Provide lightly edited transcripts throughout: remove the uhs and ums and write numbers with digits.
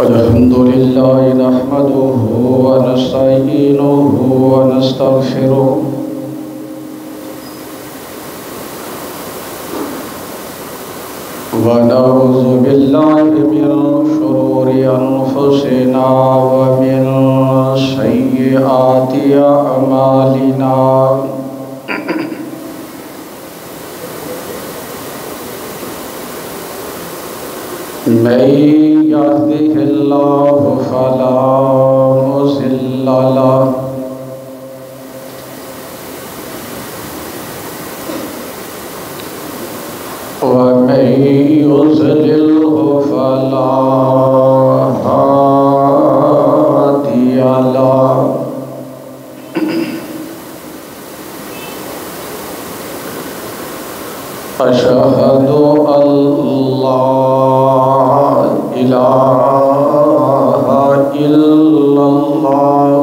الحمد لله نحمده ونستعينه ونستغفره ونعوذ بالله من شرور أنفسنا ومن سيئات أعمالنا من يهده الله فلا مضل له ومن يضلله فلا هادي له أشهد أن لا إله إلا الله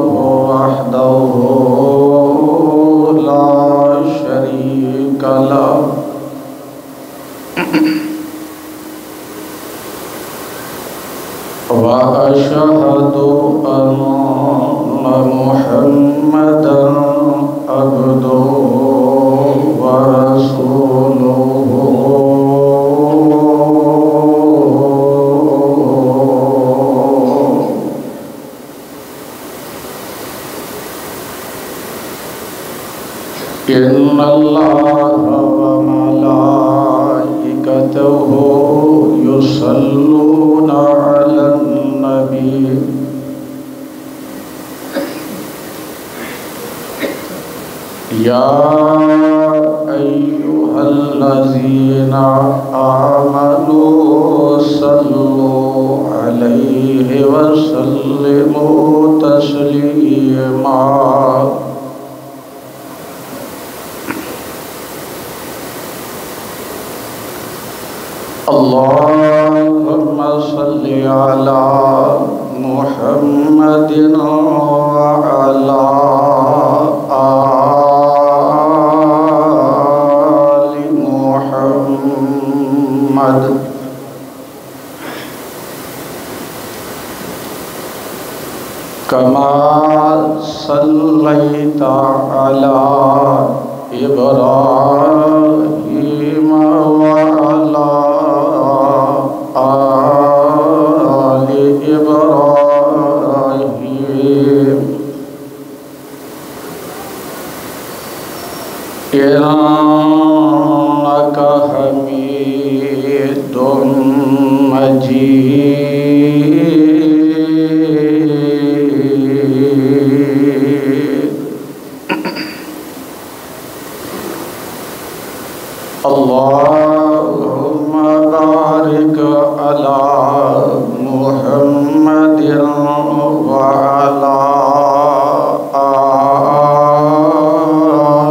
وحده لا شريك له وأشهد أن محمدًا عبده ورسوله إن الله وملائكته يصلون على النبي يا أيها الذين آمنوا صلوا عليه وسلموا تسليما اللهم صل على محمد وعلى آل محمد كما صليت على إبراهيم وعلى آل إبراهيم إنك حميد مجيد اللهم بارك على محمد وعلى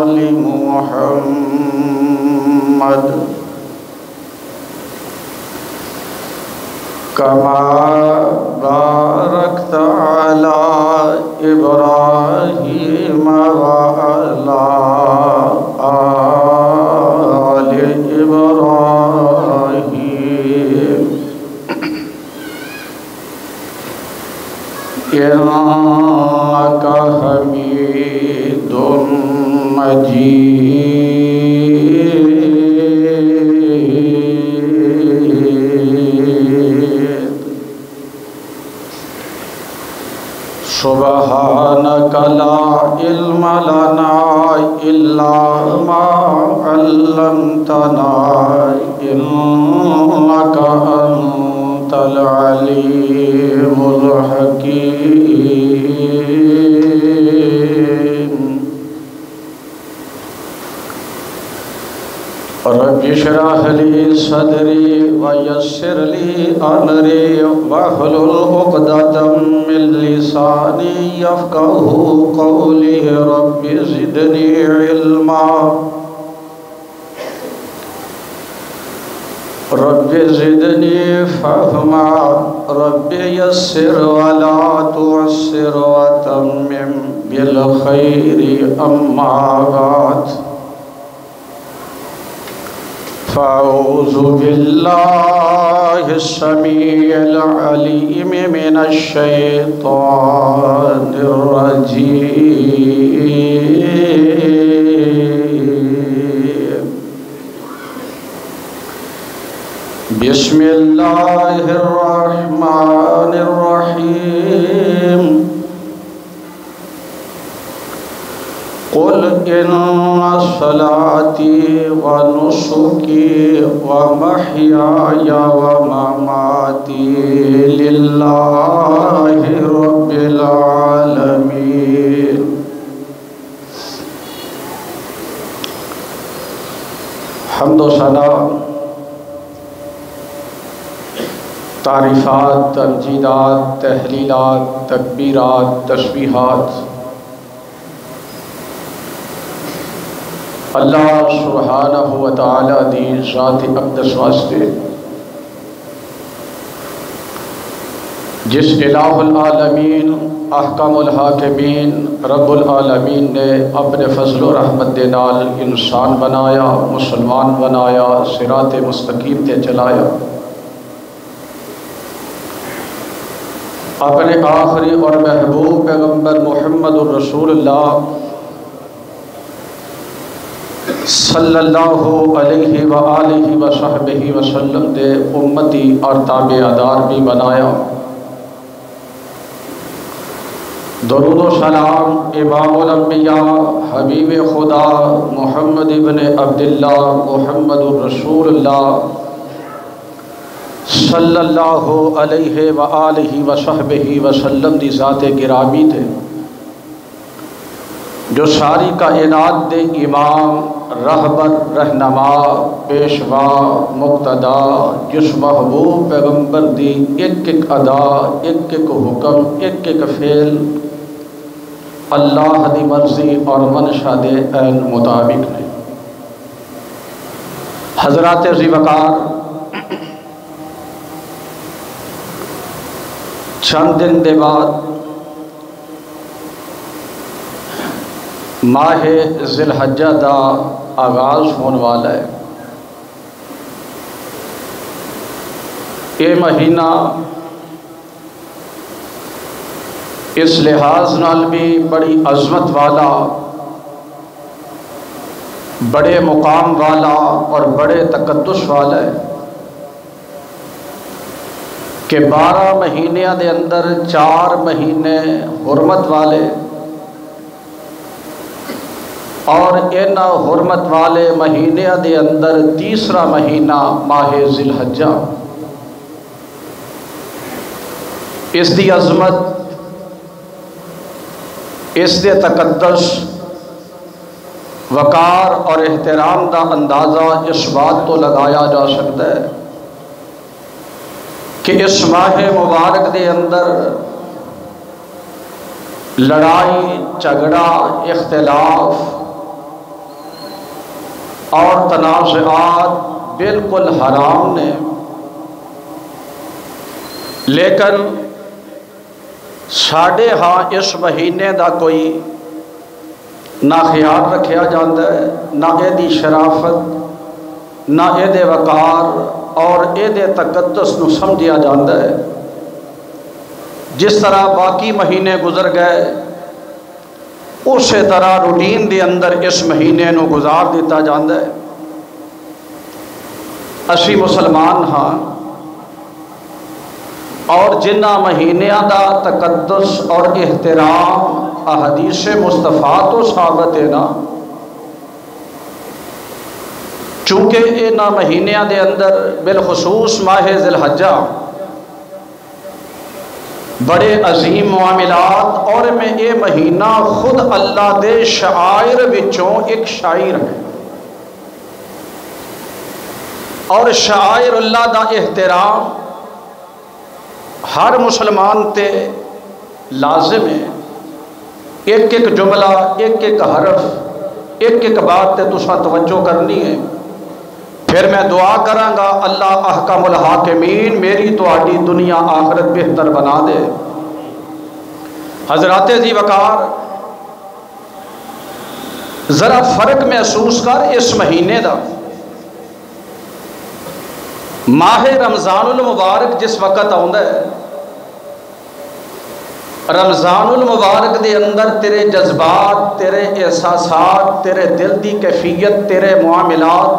آل محمد كما باركت على إبراهيم وعلى آل إبراهيم إنك حميد مجيد سبحانك لا علم لنا إلا ما علمتنا إنك أنت العليم الحكيم رب اشرح لي صدري ويسر لي أمري واحلل عقدة من لساني يفقهوا قولي رب زدني علما رب زدني فهما رب يسر ولا تعسر وتمم بالخير أما بعد فأعوذ بالله السميع العليم من الشيطان الرجيم. بسم الله الرحمن الرحيم. قل إن صلاتي ونسكي ومحياي ومماتي لله رب العالمين. حمد و ثنا، تعریفات، تمجیدات، تحلیلات، تکبیرات، تسبیحات اللہ سبحانہ و تعالی دی ذات اقدس واسطے، جس الہ العالمین، احکم الحاکمین، رب العالمین نے اپنے فضل و رحمت دے نال انسان بنایا، مسلمان بنایا، صراط مستقیم تے چلایا، اپنے آخری اور محبوب پیغمبر محمد الرسول اللہ صلی اللہ علیہ وآلہ وصحبہ وسلم دے امتی اور تابعدار بھی بنایا۔ درود و سلام امام الانبیاء، حبیب خدا محمد ابن عبداللہ، محمد الرسول اللہ صلی اللہ علیہ وآلہ وصحبہ وسلم دی ذات گرامی تھے، جو ساری کائنات دے امام، رہبر، رہنما، پیشوا، مقتدا، جس محبوب پیغمبر دی ایک ایک ادا، ایک ایک حکم، ایک ایک فعل اللہ دی مرضی اور منشا دے عین مطابق نے۔ حضرات ذی وقار، چند دن دے بعد ماہ ذی الحجہ دا آغاز ہونے والا ہے۔ یہ مہینہ اس لحاظ نال بھی بڑی عظمت والا، بڑے مقام والا اور بڑے تقدس والا ہے کہ 12 مہینیاں دے اندر 4 مہینے حرمت والے، اور ان حرمت والے مہینے دے اندر تیسرا مہینہ ماہ ذی الحجہ۔ اس دی عظمت، اس دے تقدس، وقار اور احترام دا اندازہ اس بات تو لگایا جا سکتا ہے کہ اس ماہ مبارک دے اندر لڑائی، جھگڑا، اختلاف اور تنازعات بالکل حرام نے، لیکن ساڑھے ہاں اس مہینے دا کوئی نہ خیال رکھیا جاتا ہے، نہ اے دی شرافت، نہ اے دے وقار اور اے دے تقدس نو سمجھیا جاتا ہے۔ جس طرح باقی مہینے گزر گئے، اسی طرح روٹین دے اندر اس مہینے نو گزار دیتا جاتا ہے۔ اسی مسلمان ہاں، اور جنہ مہینیاں دا تقدس اور احترام احادیث مصطفیٰ تو ثابت ہے نا، چونکہ انہاں مہینیاں دے اندر بالخصوص ماہ ذی الحجہ بڑے عظیم معاملات، اور میں یہ مہینہ خود اللہ دے شعائر وچوں ایک شاعر ہے، اور شعائر اللہ دا احترام ہر مسلمان تے لازم ہے۔ ایک ایک جملہ، ایک ایک حرف، ایک ایک بات تے تساں توجہ کرنی ہے۔ پھر میں دعا کراں گا اللہ احکم الحاکمین میری تہاڈی دنیا آخرت بہتر بنا دے۔ حضرات ذی وقار، ذرا فرق محسوس کر اس مہینے دا۔ ماہ رمضان المبارک جس وقت آتا ہے، رمضان المبارک دے اندر تیرے جذبات، تیرے احساسات، تیرے دل دی کیفیت، تیرے معاملات،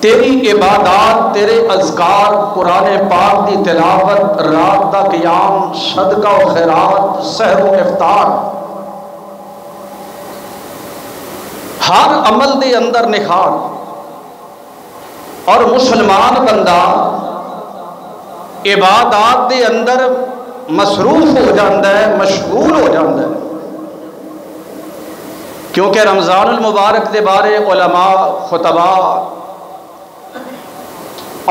تیری عبادات، تیرے اذکار، قرآن پاک دی تلاوت، رات دا قیام، صدقہ و خیرات، سحر و افطار، ہر عمل دے اندر نکھار، اور مسلمان بندہ عبادات دے اندر مصروف ہو جاتا ہے، مشغول ہو جاتا ہے، کیونکہ رمضان المبارک دے بارے علماء، خطباء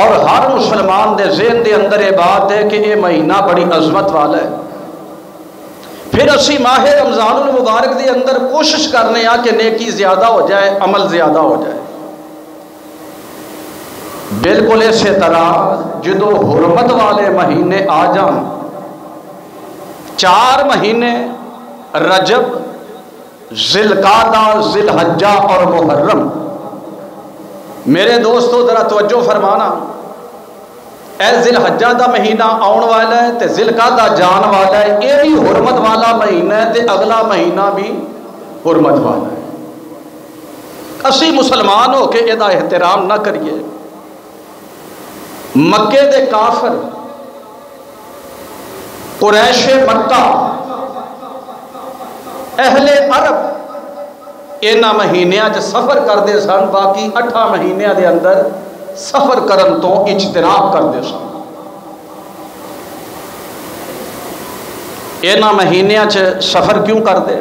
اور ہر مسلمان دے ذہن دے اندر یہ بات ہے کہ یہ مہینہ بڑی عظمت والا ہے۔ پھر اسی ماہ رمضان المبارک دے اندر کوشش کرنے آ کہ نیکی زیادہ ہو جائے، عمل زیادہ ہو جائے۔ بالکل اسی طرح جدو حرمت والے مہینے آ جان، 4 مہینے رجب، ذی القعدہ، ذی الحجہ اور محرم، میرے دوستو ذرا توجہ فرمانا، اے ذی الحجہ دا مہینہ آن والا ہے تے ذی القعدہ جان والا ہے، یہ بھی حرمت والا مہینہ ہے تے اگلا مہینہ بھی حرمت والا ہے۔ اسی مسلمان ہو کے یہ احترام نہ کریے۔ مکے دے کافر، قریش مکہ، اہل عرب اینا مہینیاں جو سفر کردے سن، باقی 8 مہینیاں دے اندر سفر کرن تو اجتناب کردے سن۔ اینا مہینیاں چ سفر کیوں کردے؟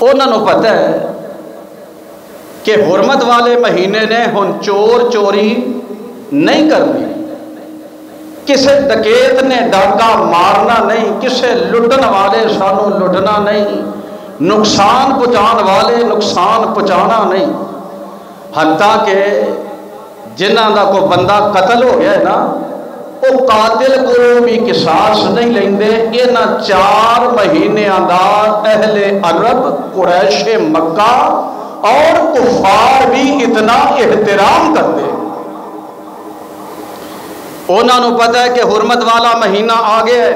انہوں نے پتہ ہے کہ حرمت والے مہینے نے ہن چور چوری نہیں کرنی، کسے ڈکیت نے ڈاکہ مارنا نہیں، کسے لٹن والے سانو لٹنا نہیں، نقصان پہنچان والے نقصان پہنچانا نہیں، حتیٰ کہ جنہاں دا کوئی بندہ قتل ہو گیا ہے نا، وہ قاتل کو بھی قصاص نہیں لیندے۔ انہاں 4 مہینیاں دا اہل عرب، قریش مکہ اور کفار بھی اتنا احترام کرتے۔ انہوں نے پتہ ہے کہ حرمت والا مہینہ آ گیا ہے،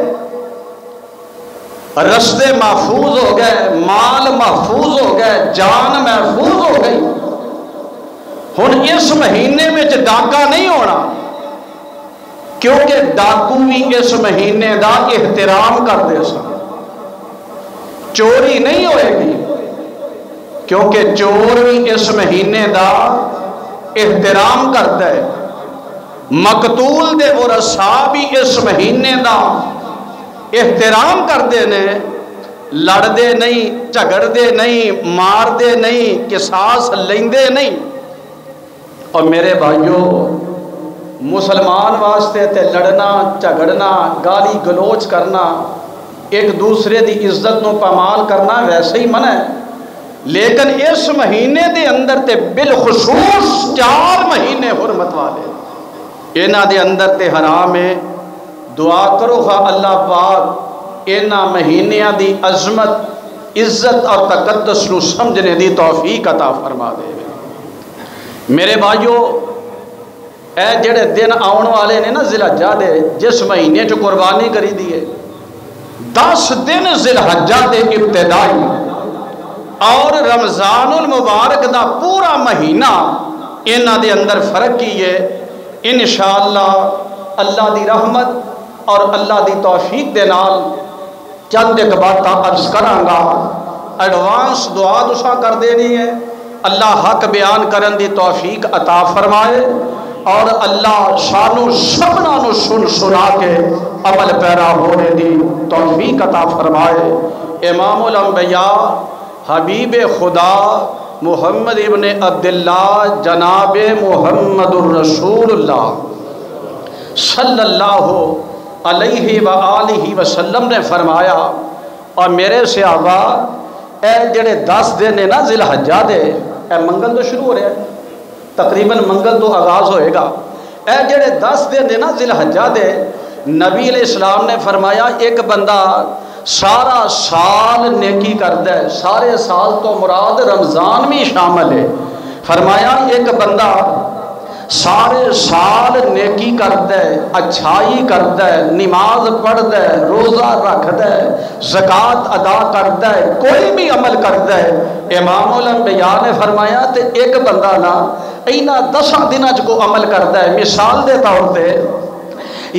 رستے محفوظ ہو گئے، مال محفوظ ہو گئے، جان محفوظ ہو گئی، ہن اس مہینے میں ڈاکہ نہیں ہونا، کیونکہ ڈاکو بھی اس مہینے دا احترام کرتے سن۔ چوری نہیں ہوئے گی کیونکہ چور بھی اس مہینے دا احترام کرتا ہے، مقتول دے ورثاء بھی اس مہینے دا احترام کرتے نے، لڑدے نہیں، جھگڑدے نہیں، ماردے نہیں، قصاص لیندے نہیں۔ اور میرے بھائیوں، مسلمان واسطے تے لڑنا، جھگڑنا، گالی گلوچ کرنا، ایک دوسرے دی عزت نو پامال کرنا ویسے ہی منع ہے، لیکن اس مہینے دے اندر تے بالخصوص 4 مہینے حرمت والے اینا دے اندر تے حرام ہے۔ دعا کرو خواہ اللہ پاک اینا مہینیاں دی عظمت، عزت اور تقدس نو سمجھنے دی توفیق عطا فرما دے۔ میرے بھائیو، اے جڑے دن آن والے نے نا ذی الحجہ دے، جس مہینے جو قربانی کری دیئے، 10 دن ذی الحجہ دے ابتدائی اور رمضان المبارک دا پورا مہینہ انہاں دے اندر فرق کیے۔ انشاءاللہ اللہ دی رحمت اور اللہ دی توفیق دے نال چند ایک باتاں عرض کراں گا، ایڈوانس دعا دسا کر دینی ہے، اللہ حق بیان کرن دی توفیق عطا فرمائے، اور اللہ سانو سبنا نو سنا کے عمل پیرا ہونے دی توفیق عطا فرمائے۔ امام الانبیاء حبیب خدا محمد ابن عبداللہ جناب محمد الرسول اللہ صلی اللہ علیہ وآلہ وسلم نے فرمایا، اور میرے صحابہ، اے جڑے 10 دن نے نا ذی الحجہ دے، اے منگل تو شروع ہو رہا ہے، تقریباً منگل تو آغاز ہوئے گا، اے جڑے 10 دن نے نا ذی الحجہ دے، نبی علیہ السلام نے فرمایا ایک بندہ سارا سال نیکی کرتا ہے، سارے سال تو مراد رمضان بھی شامل ہے، فرمایا ایک بندہ سارے سال نیکی کرتا ہے، اچھائی کرتا ہے، نماز پڑھتا ہے، روزہ رکھتا ہے، زکوٰۃ ادا کرتا ہے، کوئی بھی عمل کرتا ہے، امام الانبیاء نے فرمایا تے ایک بندہ نا اینا 10 دنوں کو عمل کرتا ہے، مثال دے طور پہ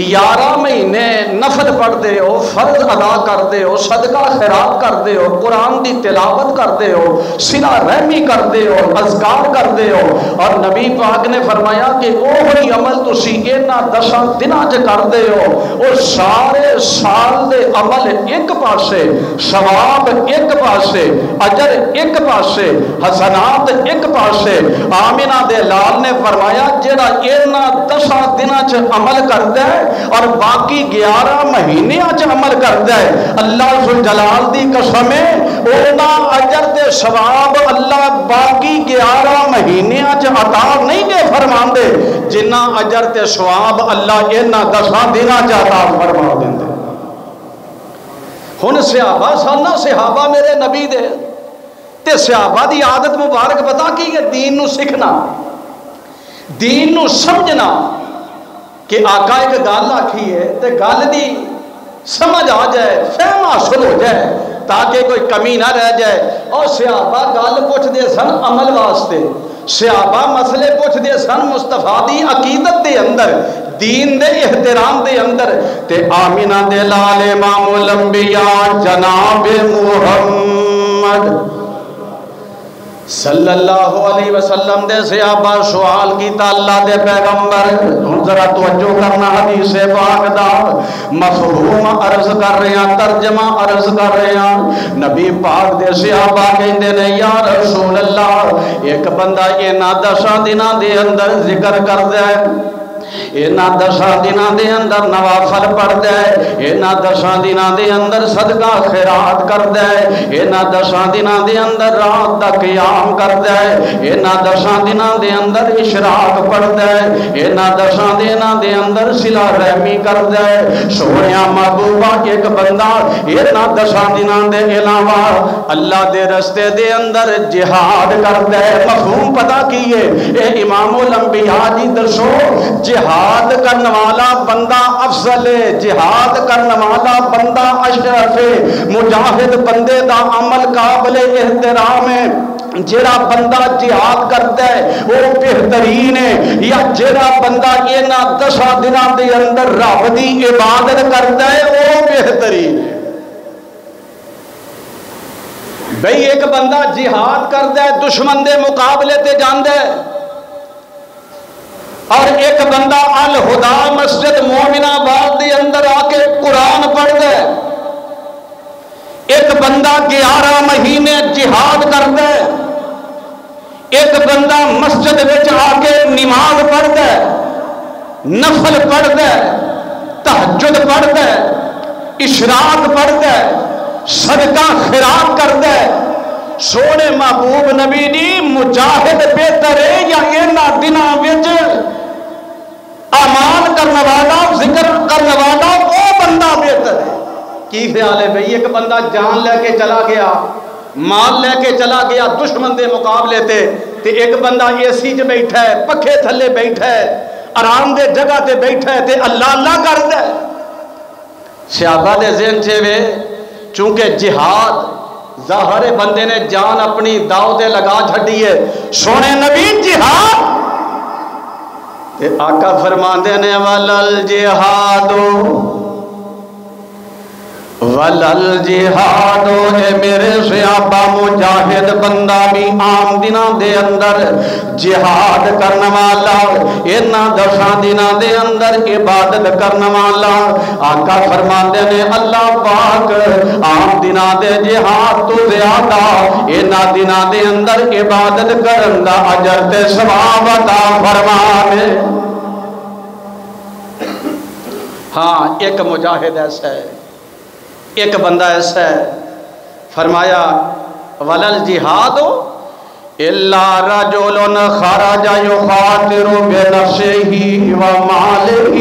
11 مہینے نفل پڑھتے ہو، فرض ادا کرتے ہو، صدقہ خیرات کرتے ہو، قرآن دی تلاوت کرتے ہو، صلہ رحمی کرتے ہو، اذکار کرتے ہو، اور نبی پاک نے فرمایا کہ وہی عمل تسی انہاں 10 دنوں چ کرتے ہو، اور سارے سال دے عمل ایک پاسے، ثواب ایک پاسے، اجر ایک پاسے، حسنات ایک پاسے۔ آمنہ دے لال نے فرمایا جڑا انہاں 10 دنوں چ عمل کرتا ہے اور باقی 11 مہینے اچ عمل کرتا ہے، اللہ ذوالجلال دی قسم ہے اونا اجر تے ثواب اللہ باقی 11 مہینے اچ عطا نہیں دے فرماندے جنہ اجر تے ثواب اللہ انہاں 10 دناں چ عطا فرما دیندے۔ ہن صحابہ سالنا صحابہ میرے نبی دے تے صحابہ دی عادت مبارک پتا کی ہے؟ دین نو سیکھنا، دین نو سمجھنا، کہ آقا ایک گل آکھی ہے تے گل دی سمجھ آ جائے، فہم حاصل ہو جائے تاکہ کوئی کمی نہ رہ جائے۔ اور صحابہ گل پوچھ دے سن عمل واسطے، صحابہ مسئلے پوچھ دے سن مصطفیٰ دی عقیدت دے اندر، دین دے احترام دے اندر۔ تے آمینہ دے لال امام الانبیاء جناب محمد صلی اللہ علیہ وسلم دے صحابہ سوال کیتا اللہ دے پیغمبر، ہن ذرا توجہ کرنا حدیث پاک دا مفہوم عرض کر رہے ہیں، ترجمہ عرض کر رہے ہیں۔ نبی پاک دے صحابہ کہندے نے یا رسول اللہ ایک بندہ انہاں 10 دناں دے اندر ذکر کردا ہے، انہاں 10 دناں دے اندر نوافل پڑھدا ہے، انہاں 10 دناں دے اندر صدقہ خیرات کردا ہے، انہاں 10 دناں دے اندر رات دا قیام کردا ہے، انہاں 10 دناں دے اندر اشراق پڑھدا ہے، انہاں 10 دناں دے اندر صلہ رحمی کردا ہے۔ سونیا محبوبہ ایک بندہ انہاں 10 دناں دے علاوہ اللہ دے رستے دے اندر جہاد کردا ہے۔ مفہوم پتہ کیے اے امام الانبیاء جی دسو جہاد کرنے والا بندہ افضل ہے، جہاد کرنے والا بندہ اشرف ہے، مجاہد بندے دا عمل قابل احترام ہے، جڑا بندہ جہاد کرتا ہے وہ بہترین ہے، یا جڑا بندہ انہاں 10 دنوں دے اندر رب دی عبادت کرتا ہے وہ بہترین ہے۔ بھئی ایک بندہ جہاد کرتا ہے دشمن دے مقابلے تے جاندا ہے، اور ایک بندہ الہدا مسجد مومنہ آباد دے اندر آ کے قرآن پڑھتا ہے، ایک بندہ 11 مہینے جہاد کرتا ہے، ایک بندہ مسجد وچ آ کے نماز پڑھتا ہے، نفل پڑھتا ہے، تہجد پڑھتا ہے، اشراق پڑھتا ہے، صدقہ خیرات کرتا ہے۔ سونے محبوب نبی دی مجاہد بہتر ہے یا انہاں دناں وچ اعمال کرنے والا ذکر کرنے والا وہ بندہ بہتر ہے؟ کی خیال ہے بھئی؟ ایک بندہ جان لے کے چلا گیا، مال لے کے چلا گیا دشمن دے مقابلے تے ایک بندہ اے سی چ بیٹھا ہے، پکھے تھلے بیٹھا ہے، آرام دے جگہ تے بیٹھا ہے تے اللہ اللہ کرتا ہے۔ صحابہ دے ذہن چ وے چونکہ جہاد ظاہر بندے نے جان اپنی داؤ تے لگا چھڈی ہے، سونے نبی جہاد آقا فرماندے نے ولل جہادو اے میرے صحابہ مجاہد بندہ بھی عام دنوں دے اندر جہاد کرنے والا، انہاں 10 دنوں دے اندر عبادت کرنے والا۔ آقا فرماندے نے اللہ پاک عام دنوں دے جہاد تو زیادہ انہاں دنوں دے اندر عبادت کرن دا اجر تے ثواب عطا فرماوے۔ ہاں ایک مجاہد ایسا ہے، ایک بندہ ایسا ہے، فرمایا ولل جہاد الا رجل خرج يخاطر بنفسه وماله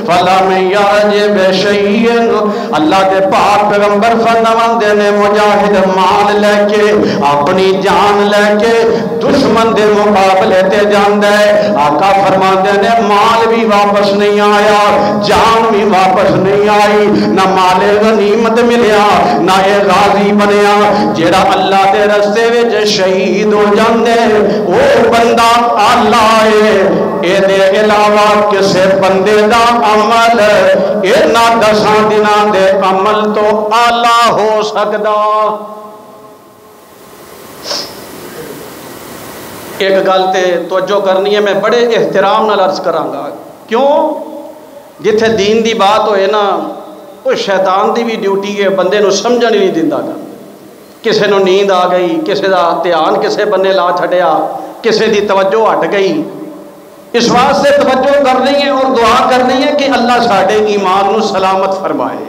فلم یعجب شیئن اللہ دے پاک پیغمبر فرماندے نے مجاہد مال لے کے اپنی جان لے کے دشمن دے مقابلے تے جاندا ہے آقا فرماندے نے مال بھی واپس نہیں آیا جان بھی واپس نہیں آئی نہ مال غنیمت ملیا نہ اے غازی بنیا جیڑا اللہ دے رستے وچ شہید ہو جاندے او بندہ آلہ ہے اے دے علاوہ کسے بندے دا عمل اے نہ 10 دناں دے عمل تو آلہ ہو سکدا ایک گل تے توجہ کرنی ہے میں بڑے احترام نال عرض کراں گا کیوں جتھے دین دی بات ہوئے نا وہ شیطان دی بھی ڈیوٹی ہے بندے نو سمجھن نہیں دیندا گا کسے نو نیند آ گئی کسے دا دھیان کسے بننے لا چھڈیا کسے دی توجہ ہٹ گئی اس واسطے توجہ کرنی ہے اور دعا کرنی ہے کہ اللہ ساڈے ایمان نو سلامت فرمائے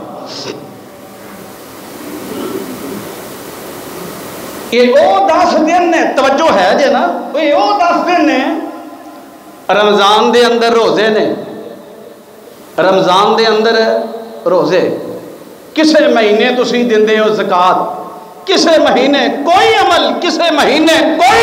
یہ او 10 دن نے توجہ ہے جے نا یہ او 10 دن نے رمضان دے اندر روزے نے رمضان دے اندر روزے کسے مہینے تسی دیندے ہو زکات کسے مہینے کوئی عمل کسے مہینے کوئی